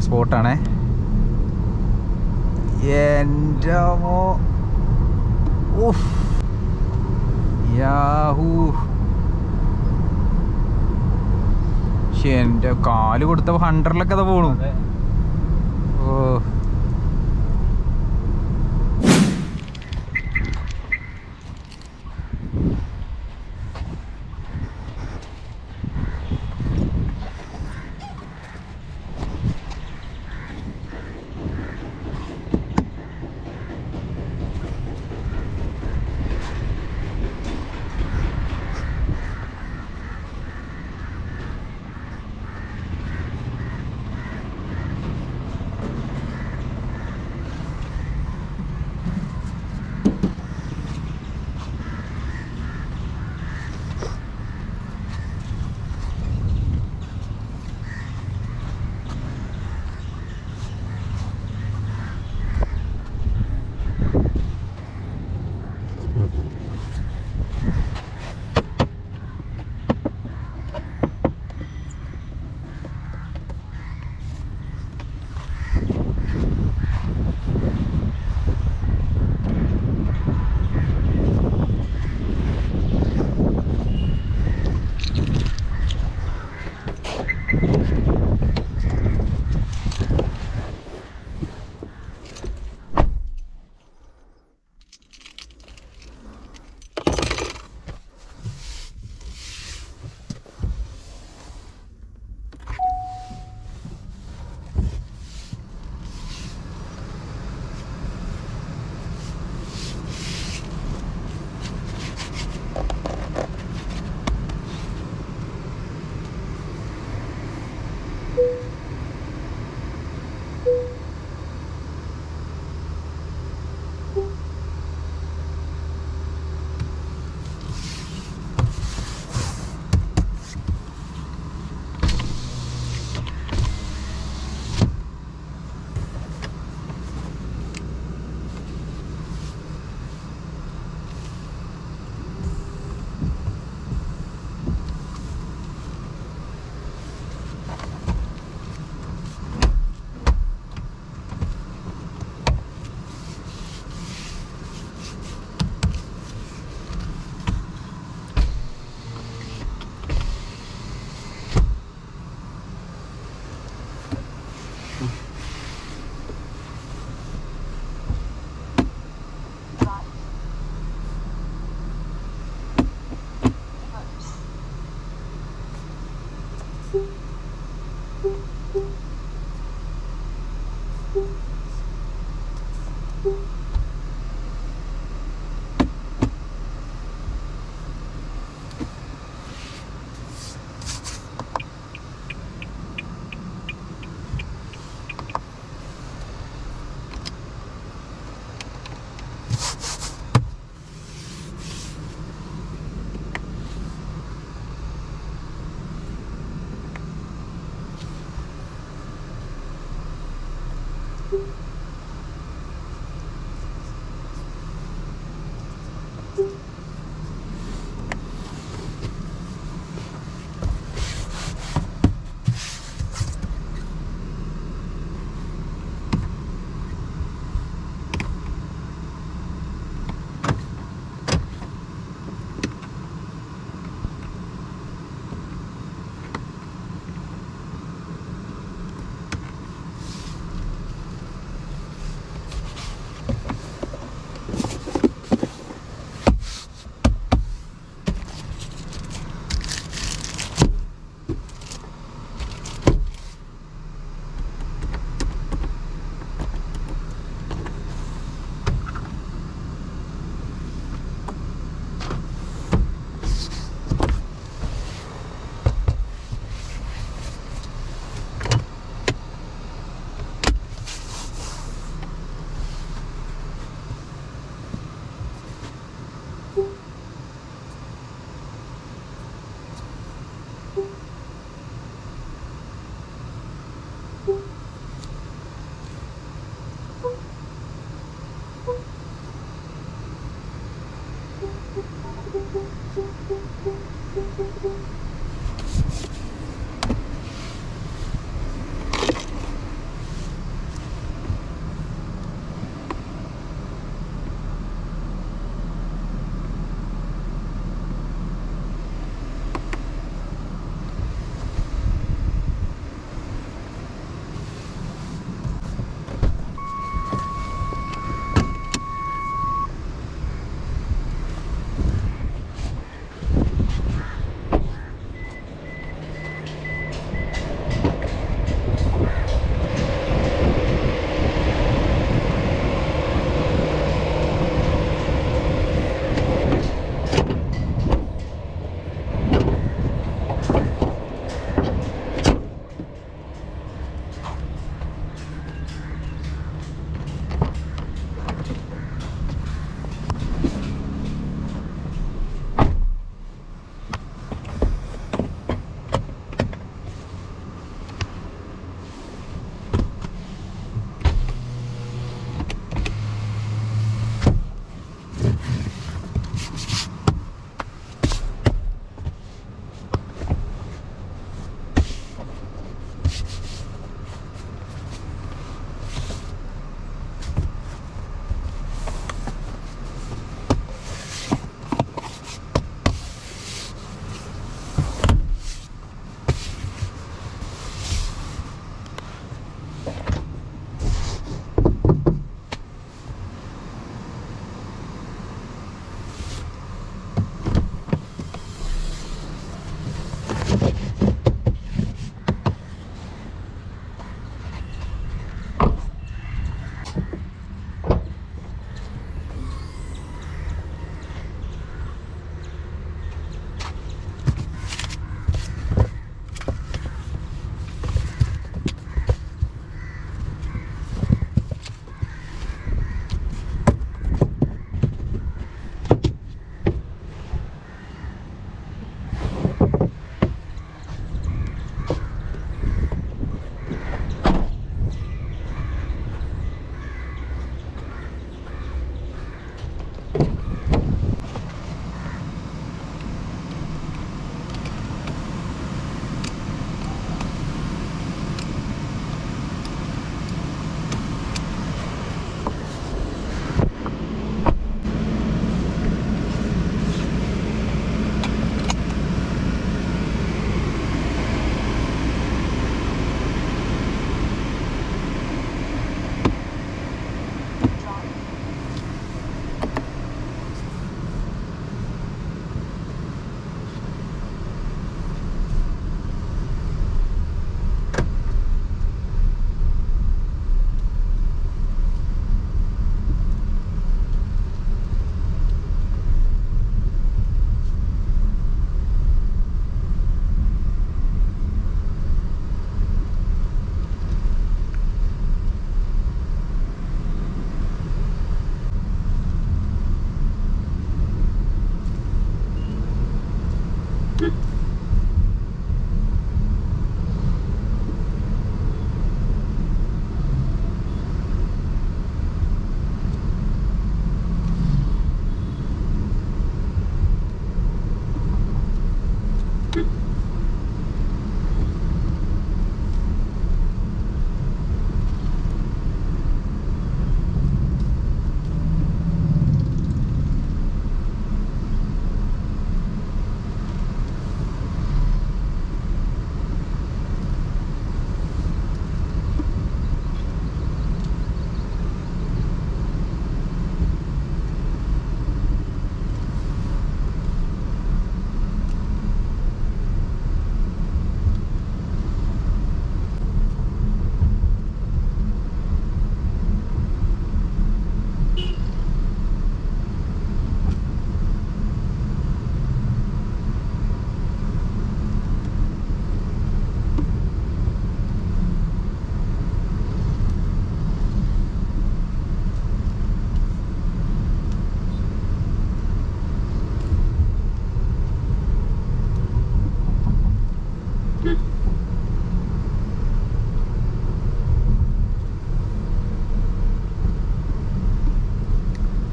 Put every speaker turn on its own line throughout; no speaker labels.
സ്പോട്ടാണേ. എൻ്റെ യാഹൂ, പക്ഷെ എൻ്റെ കാല് കൊടുത്ത 100-ലൊക്കെ അത് പോണു. ഓ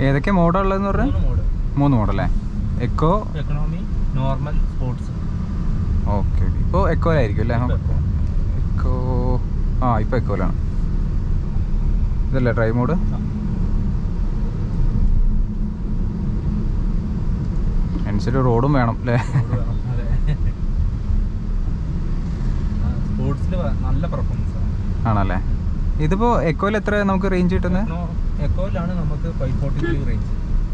ഏതൊക്കെ മോഡാ ഉള്ളതെന്ന് പറഞ്ഞാൽ? 3 മോഡല്ലേ? Eco,
economy, normal, sports.
Okay. ഇപ്പോൾ എക്കോയിലായിരിക്കും അല്ലേ? എക്കോ. ഇപ്പോൾ എക്കോയിലാണ്. ഇതല്ലേ ഡ്രൈവ് മോഡ്? അനുസരിച്ച് റോഡും വേണം അല്ലേ?
നല്ല പെർഫോമൻസ്
ആണല്ലേ? ഇതിപ്പോൾ എക്കോയിൽ എത്ര നമുക്ക് റേഞ്ച് കിട്ടുന്നത്?
എക്കോയിലാണ് നമുക്ക് 543 റേഞ്ച്.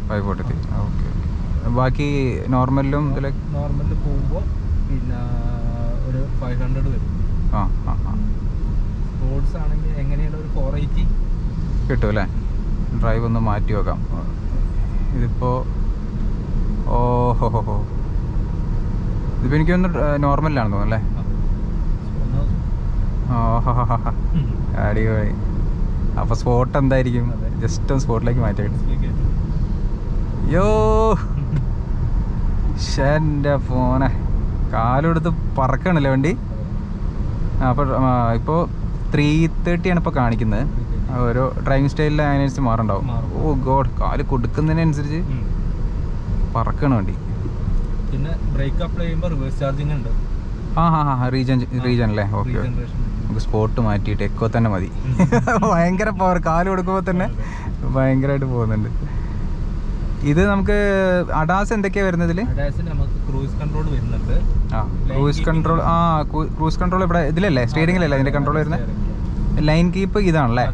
543. ഓക്കെ. ബാക്കി നോർമലിലും ഇതിലൊക്കെ
നോർമലിൽ പോകുമ്പോൾ പിന്നെ ഒരു 500 വരും. സ്പോർട്സ് ആണെങ്കിൽ എങ്ങനെയാണ് ഒരു 480
കിട്ടും അല്ലേ? ഡ്രൈവ് ഒന്ന് മാറ്റി വെക്കാം. ഇതിപ്പോൾ ഓഹോ ഇതിപ്പോൾ എനിക്കൊന്ന് നോർമലിലാണെന്ന് തോന്നുന്നു അല്ലേ? അടിപൊളി. അപ്പോൾ സ്പോട്ട് എന്തായിരിക്കും? ജസ്റ്റ് ഒന്ന് സ്പോട്ടിലേക്ക് മാറ്റി യോ എൻ്റെ ഫോനെ കാലെടുത്ത് പറക്കണല്ലേ വണ്ടി. അപ്പോൾ ഇപ്പോൾ 330 ഇപ്പോൾ കാണിക്കുന്നത്. ഓരോ ഡ്രൈവിംഗ് സ്റ്റൈലിൽ അതിനനുസരിച്ച് മാറുണ്ടാവും. ഓ ഗോഡ്, കാല് കൊടുക്കുന്നതിനനുസരിച്ച് പറക്കണം വണ്ടി.
പിന്നെ ബ്രേക്ക് അപ്ലൈ ചെയ്യുമ്പോൾ റിവേഴ്സ് ചാർജിങ് ഉണ്ട്.
റീജൻ അല്ലേ? ഓക്കെ. നമുക്ക് സ്പോട്ട് മാറ്റിയിട്ട് എക്കോ തന്നെ മതി. ഭയങ്കര പവർ, കാല് കൊടുക്കുമ്പോൾ തന്നെ ഭയങ്കരമായിട്ട് പോകുന്നുണ്ട്. ഇത് നമുക്ക് അഡാസ് എന്തൊക്കെയാ വരുന്നതിൽ?
ക്രൂസ് കൺട്രോൾ വരുന്നുണ്ട്.
ക്രൂസ് കൺട്രോൾ ഇവിടെ ഇതിലല്ലേ? സ്റ്റിയറിംഗിലല്ലേ അതിന്റെ കൺട്രോൾ വരുന്നത്? ലൈൻ കീപ്പ് ഇതാണല്ലേ?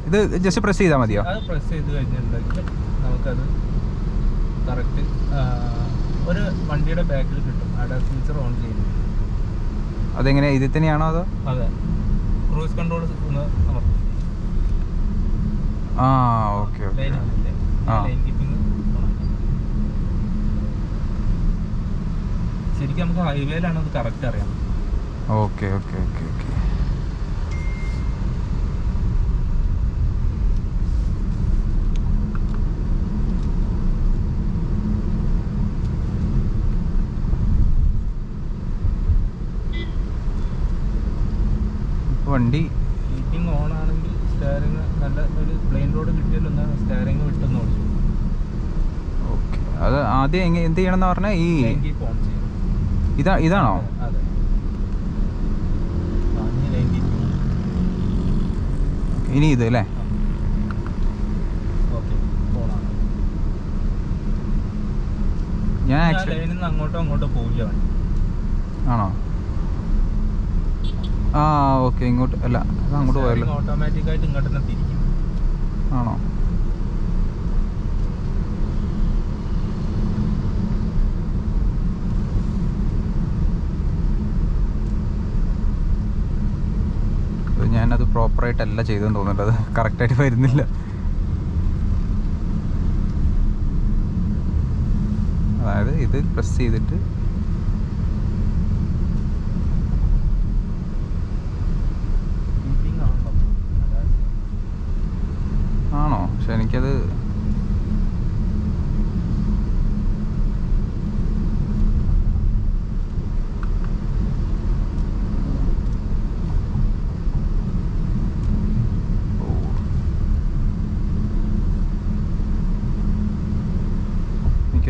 ഇത് ജസ്റ്റ് പ്രസ് ചെയ്താൽ മതിയോ?
പ്രസ് ചെയ്ത് കഴിഞ്ഞിട്ടുണ്ടെങ്കിൽ നമുക്കത് കറക്റ്റ് ഒരു വണ്ടിയുടെ ബാക്കിൽ കിട്ടും. അഡാസ് ഫീച്ചർ ഓൺ ചെയ്യുന്നത്.
അതെങ്ങനെ, ഇതിൽ തന്നെയാണോ അതോ?
അതെ, ക്രൂസ് കൺട്രോൾ
ഓക്കെ.
ശരിക്കും നമുക്ക് ഹൈവേയിലാണ് അത് കറക്റ്റ് അറിയാം.
ഓക്കെ. വണ്ടി
ഹീറ്റിംഗ് ഓൺ ആണെങ്കിൽ സ്റ്റിയറിംഗ് നല്ല ഒരു പ്ലെയിൻ റോഡ് കിട്ടിയാലൊന്ന് സ്റ്റിയറിംഗ് വിട്ടെന്ന് ഓടിച്ചു.
ഓക്കെ. അത് ആദ്യം എന്ത് ചെയ്യണം എന്ന് പറഞ്ഞാൽ ഈ
ഓൺ ചെയ്യും.
ഇതാണോ?
അതെ.
ഇനി ഇത് അല്ലേ? ഞാൻ
ലൈനിൽ നിന്ന് അങ്ങോട്ടോ പോവില്ല വണ്ടി.
ആണോ? ഓക്കെ. ഇങ്ങോട്ട് അല്ല, അത് അങ്ങോട്ട് പോയല്ലോ.
ഓട്ടോമാറ്റിക് ആയിട്ട് ഇങ്ങോട്ട് തന്നെ തിരിക്കും.
ആണോ? ഞാനത് പ്രോപ്പറായിട്ടല്ല ചെയ്തെന്ന് തോന്നുന്നുണ്ട്. അത് കറക്റ്റായിട്ട് വരുന്നില്ല. അതായത് ഇത് പ്രസ് ചെയ്തിട്ട് ആണോ? പക്ഷെ എനിക്കത്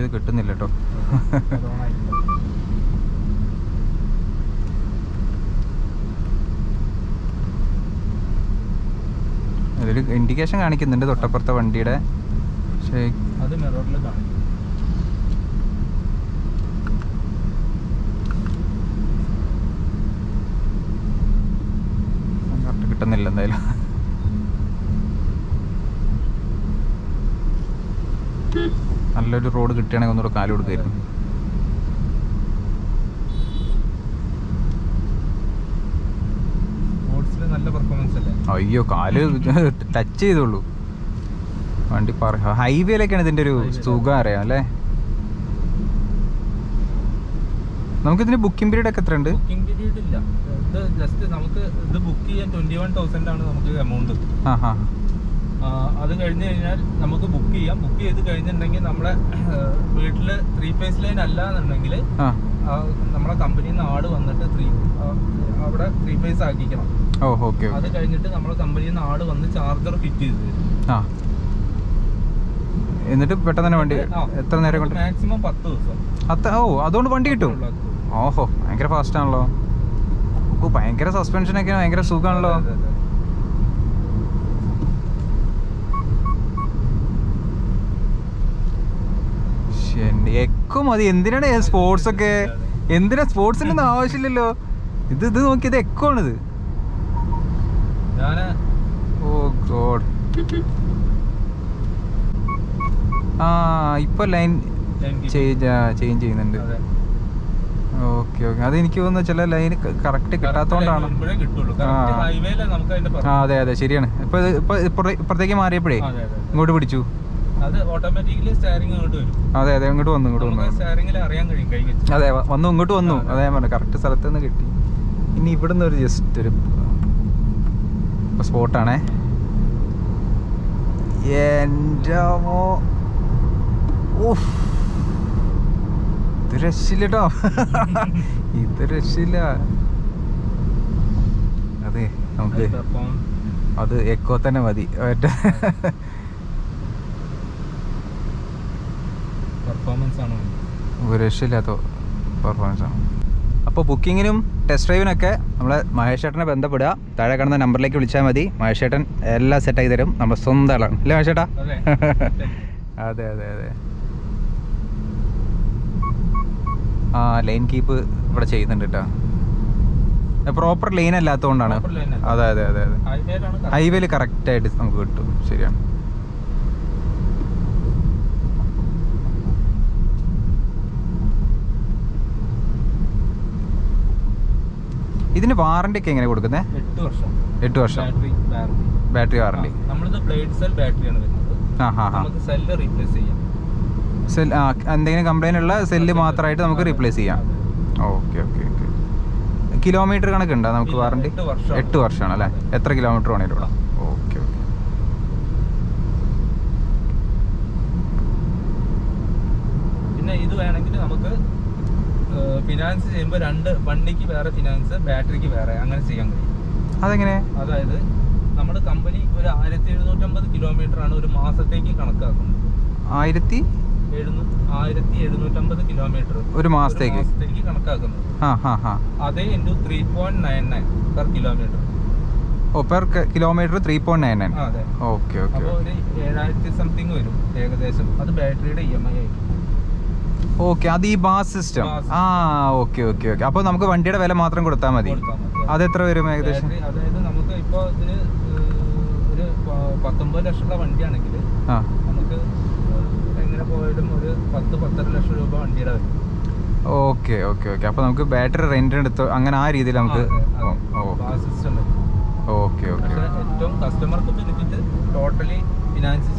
ചെയ്ത് കിട്ടുന്നില്ല കേട്ടോ. അതിൽ ഇൻഡിക്കേഷൻ കാണിക്കുന്നുണ്ട് തൊട്ടപ്പുറത്തെ വണ്ടിയുടെ, പക്ഷേ
അത് മിററിൽ കാണിക്കും.
കറക്റ്റ് കിട്ടുന്നില്ല എന്തായാലും. നല്ലൊരു റോഡ് കിട്ടുകയാണെങ്കിൽ ഒന്നുകൂടെ കാല് കൊടുക്കായിരുന്നു.
നല്ല പെർഫോമൻസ് അല്ലേ?
അയ്യോ കാല് ടച്ച് ചെയ്തോളൂ വണ്ടി. ഹൈവേയിലൊക്കെയാണ് ഇതിന്റെ ഒരു സുഖം അറിയാം അല്ലേ. നമുക്കിതിന് ബുക്കിംഗ് പീരീഡ് ഒക്കെ എത്ര ഉണ്ട്?
ബുക്കിംഗ് പീരീഡ് ഇല്ല. ഇത് ജസ്റ്റ് നമുക്ക് ഇത് ബുക്ക് ചെയ്യാൻ 21,000 ആണ് നമുക്ക് എമൗണ്ട്. അത് കഴിഞ്ഞ് കഴിഞ്ഞാൽ നമുക്ക് ബുക്ക് ചെയ്യാം. ബുക്ക് ചെയ്ത് കഴിഞ്ഞിട്ടുണ്ടെങ്കിൽ നമ്മളെ വീട്ടിൽ 3 ഫേസ് ലൈൻ അല്ല എന്നുണ്ടെങ്കിൽ നമ്മളെ കമ്പനിയിൽ നിന്ന് ആട് വന്നിട്ട് അവിടെ 3 ഫേസ് ആക്കിക്കണം. അത് കഴിഞ്ഞിട്ട് നമ്മളെ കമ്പനിയിൽ നിന്ന് ആട് വന്ന് ചാർജർ ഫിറ്റ് ചെയ്ത് തരും.
എന്നിട്ട് പെട്ടെന്ന് തന്നെ വണ്ടി എത്ര നേരം കൊണ്ട്?
മാക്സിമം 10 ദിവസം.
അതുകൊണ്ട് വണ്ടി കിട്ടും. ഓഹോ ഭയങ്കര ഫാസ്റ്റ് ആണല്ലോ. ഓ ഭയങ്കര സസ്പെൻഷൻ ഒക്കെ ഭയങ്കര സുഖമാണല്ലോ. എക്കോ മതി. എന്തിനാണ് സ്പോർട്സ് ഒക്കെ? എന്തിനാ സ്പോർട്സിന്റെ ഒന്നും ആവശ്യമില്ലല്ലോ. ഇത് നോക്കിയത് എക്കോ ആണിത്. ഓ ഗോഡ്. ഇപ്പൊ ലൈൻ ചേഞ്ച് ചെയ്യുന്നുണ്ട്. Okay okay. അത് എനിക്ക് തോന്നുന്നു ചില ലൈൻ കറക്റ്റ് കിട്ടാത്തോണ്ടാണ്. അതെ അതെ ശരിയാണ്. ഇപ്പൊ ഇപ്പുറത്തേക്ക് മാറിയപ്പോഴേ ഇങ്ങോട്ട് പിടിച്ചു.
അത് ഓട്ടോമാറ്റിക്കലി സ്റ്റിയറിംഗ് അങ്ങോട്ട് വരും.
അതെ അതെ ഇങ്ങോട്ട് വന്നു
സ്റ്റിയറിംഗിൽ അറിയാൻ കഴിയും കൈ വെച്ച്.
അതെ വന്നു ഇങ്ങോട്ട് വന്നു. അതെ ഞാൻ പറഞ്ഞു കറക്റ്റ് സ്ഥലത്ത് നിന്ന് കിട്ടി. ഇനി ഇവിടുന്ന് ഒരു ജസ്റ്റ് ഒരു സ്പോട്ടാണേ. എൻ്റെ ഇത് രക്ഷയില്ല കേട്ടോ. ഇത് രക്ഷയില്ല. അതെ നമുക്ക് അത് എക്കോ തന്നെ മതി. ഒരു രക്ഷയില്ലാത്ത പെർഫോമൻസ് ആണ്. അപ്പോൾ ബുക്കിങ്ങിനും ടെസ്റ്റ് ഡ്രൈവിനൊക്കെ നമ്മളെ മഹേഷ് ചേട്ടനെ ബന്ധപ്പെടുക. താഴെ കാണുന്ന നമ്പറിലേക്ക് വിളിച്ചാൽ മതി. മഹേഷ് ചേട്ടൻ എല്ലാം സെറ്റാക്കി തരും. നമ്മുടെ സ്വന്തം ആളാണ് അല്ലേ മഹേഷ് ചേട്ടാ? അതെ അതെ അതെ. ലൈൻ കീപ്പ് ഇവിടെ ചെയ്യുന്നുണ്ട് കേട്ടോ. പ്രോപ്പർ ലൈൻ അല്ലാത്തതുകൊണ്ടാണ്. അതെ അതെ അതെ അതെ. ഹൈവേയിൽ കറക്റ്റായിട്ട് നമുക്ക് കിട്ടും. ശരിയാണ്. ഇതിന് വാറണ്ടി ഒക്കെ എങ്ങനെ കൊടുക്കുന്നത്? 8 വർഷം ബാറ്ററി വാറണ്ടി. എന്തെങ്കിലും കംപ്ലൈന്റ് ഉള്ള സെല്ല് മാത്രമായിട്ട് നമുക്ക് റീപ്ലേസ് ചെയ്യാം. Okay okay okay. കിലോമീറ്റർ കണക്കുണ്ടോ നമുക്ക് വാറണ്ടി? 8 വർഷമാണ് അല്ലേ? എത്ര കിലോമീറ്റർ വേണേലും ഇവിടെ. Okay okay.
പിന്നെ ഇത് വേണമെങ്കിൽ നമുക്ക് ഫിനാൻസ് ചെയ്യുമ്പോൾ 2 വണ്ടിക്ക് വേറെ ഫിനാൻസ്, ബാറ്ററിക്ക് വേറെ, അങ്ങനെ ചെയ്യാൻ കഴിയും.
അതെങ്ങനെ?
അതായത് നമ്മുടെ കമ്പനി ഒരു 1750 കിലോമീറ്റർ ആണ് ഒരു മാസത്തേക്ക് കണക്കാക്കുന്നത്. 1750 കിലോമീറ്റർ ഒരു മാസത്തേക്ക് കണക്കാക്കുന്നത്. അതേ into 3.99 per kilometre.
Per kilometre 3.99.
അതെ.
Okay okay.
അപ്പോൾ ഒരു 7000 സംതിങ് വരും ഏകദേശം. അത് ബാറ്ററിയുടെ EMI ആയിരിക്കും.
ഓക്കെ. അത് ഈ bass system. Okay okay okay. അപ്പോൾ നമുക്ക് വണ്ടിയുടെ വില മാത്രം കൊടുത്താൽ മതി. അത് എത്ര വരും ഏകദേശം?
അതായത് നമുക്ക് ഇപ്പോൾ ഇതിന് ഒരു 19 ലക്ഷമുള്ള വണ്ടിയാണെങ്കിൽ നമുക്ക് എങ്ങനെ പോയാലും ഒരു 10-12 ലക്ഷം രൂപ വണ്ടിയുടെ വരും.
Okay okay okay. അപ്പോൾ നമുക്ക് ബാറ്ററി റെന്റിന് എടുത്ത് അങ്ങനെ ആ രീതിയിൽ നമുക്ക്
ബാസ് സിസ്റ്റം വരും.
Okay okay.
ഏറ്റവും കസ്റ്റമർക്ക് ബെനിഫിറ്റ് ടോട്ടലി ഫിനാൻസ്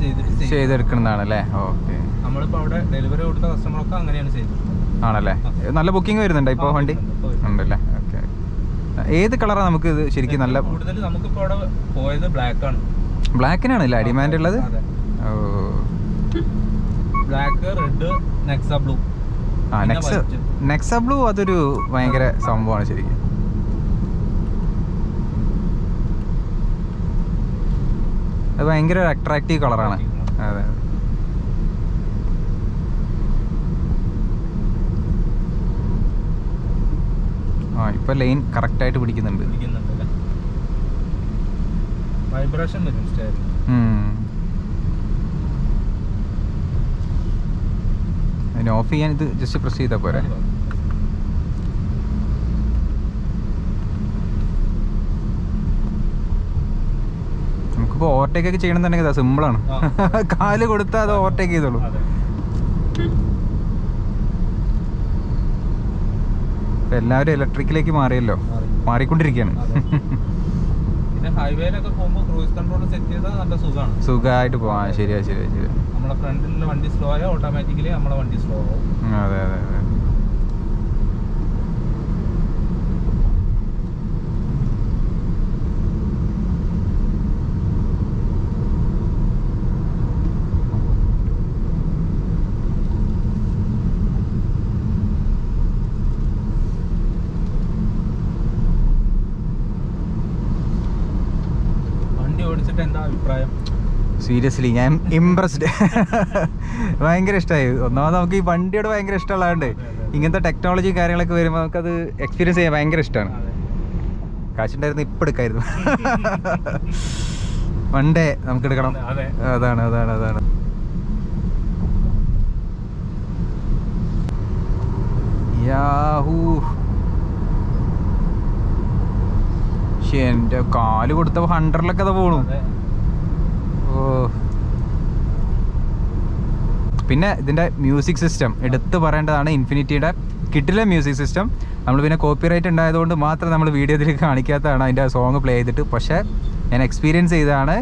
ചെയ്തെടുക്കുന്നതാണ് അല്ലേ? ഓക്കെ.
നമ്മളിപ്പോൾ അവിടെ ഡെലിവറി കൊടുത്ത കസ്റ്റമറൊക്കെ അങ്ങനെയാണ് ചെയ്തത്.
ആണല്ലേ? നല്ല ബുക്കിംഗ് വരുന്നുണ്ടോ ഇപ്പോൾ വണ്ടി? ഉണ്ടല്ലേ? ഓക്കെ. ഏത് കളറാണ് നമുക്ക് ഇത് ശരിക്കും നല്ല
കൂടുതൽ നമുക്കിപ്പോൾ അവിടെ പോയത് ബ്ലാക്ക് ആണ്.
ബ്ലാക്കിനാണല്ലേ ഡിമാൻഡ് ഉള്ളത്?
Black, red, Nexa blue.
Nexa blue അതൊരു ഭയങ്കര സംഭവമാണ് ശരിക്കും. അത് ഭയങ്കര അട്രാക്റ്റീവ് കളറാണ്. അതെ. ഇപ്പൊ ലൈൻ കറക്റ്റ് ആയിട്ട് പിടിക്കുന്നുണ്ട്.
വൈബ്രേഷൻ വരും സ്റ്റെയറിംഗ്.
അതിന് ഓഫ് ചെയ്യാൻ ഇത് ജസ്റ്റ് പ്രസ് ചെയ്താൽ പോരെ. നമുക്കിപ്പോൾ ഓവർടേക്ക് ഒക്കെ ചെയ്യണമെന്നുണ്ടെങ്കിൽ അത് സിമ്പിളാണ്. കാല് കൊടുത്താൽ അത് ഓവർടേക്ക് ചെയ്തോളൂ. എല്ലാവരും ഇലക്ട്രിക്കിലേക്ക് മാറിയല്ലോ, മാറിക്കൊണ്ടിരിക്കുകയാണ്.
പിന്നെ ഹൈവേയിലൊക്കെ പോകുമ്പോൾ ക്രൂയിസ് കൺട്രോൾ സെറ്റ് ചെയ്താൽ നല്ല സുഖമാണ്,
സുഖമായിട്ട് പോവാം. ശരിയാ.
നമ്മളെ ഫ്രണ്ടിലുള്ള വണ്ടി സ്ലോ ആയാൽ ഓട്ടോമാറ്റിക്കലി നമ്മളെ വണ്ടി സ്ലോ ആവും.
അതെ.
എന്താ അഭിപ്രായം?
സീരിയസ്ലി ഞാൻ ഇംപ്രസ്ഡ്. ഭയങ്കര ഇഷ്ടമായി. ഒന്നാമത് നമുക്ക് ഈ വണ്ടിയോട് ഭയങ്കര ഇഷ്ടമുള്ളതുകൊണ്ട് ഇങ്ങനത്തെ ടെക്നോളജി കാര്യങ്ങളൊക്കെ വരുമ്പോൾ നമുക്കത് എക്സ്പീരിയൻസ് ചെയ്യാൻ ഭയങ്കര ഇഷ്ടമാണ്. കാശുണ്ടായിരുന്നു ഇപ്പം എടുക്കായിരുന്നു. വൺ ഡേ നമുക്ക് എടുക്കണം. അതാണ്. യാഹൂ, എൻ്റെ കാല് കൊടുത്തപ്പോൾ 100-ലൊക്കെ അത് പോണു. ഓ, പിന്നെ ഇതിൻ്റെ മ്യൂസിക് സിസ്റ്റം എടുത്ത് പറയേണ്ടതാണ്. ഇൻഫിനിറ്റിയുടെ കിട്ടില്ല മ്യൂസിക് സിസ്റ്റം. നമ്മൾ പിന്നെ കോപ്പിറൈറ്റ് ഉണ്ടായതുകൊണ്ട് മാത്രം നമ്മൾ വീഡിയോ ഇതിൽ കാണിക്കാത്തതാണ് അതിൻ്റെ സോങ് പ്ലേ ചെയ്തിട്ട്. പക്ഷേ ഞാൻ എക്സ്പീരിയൻസ് ചെയ്തതാണ്.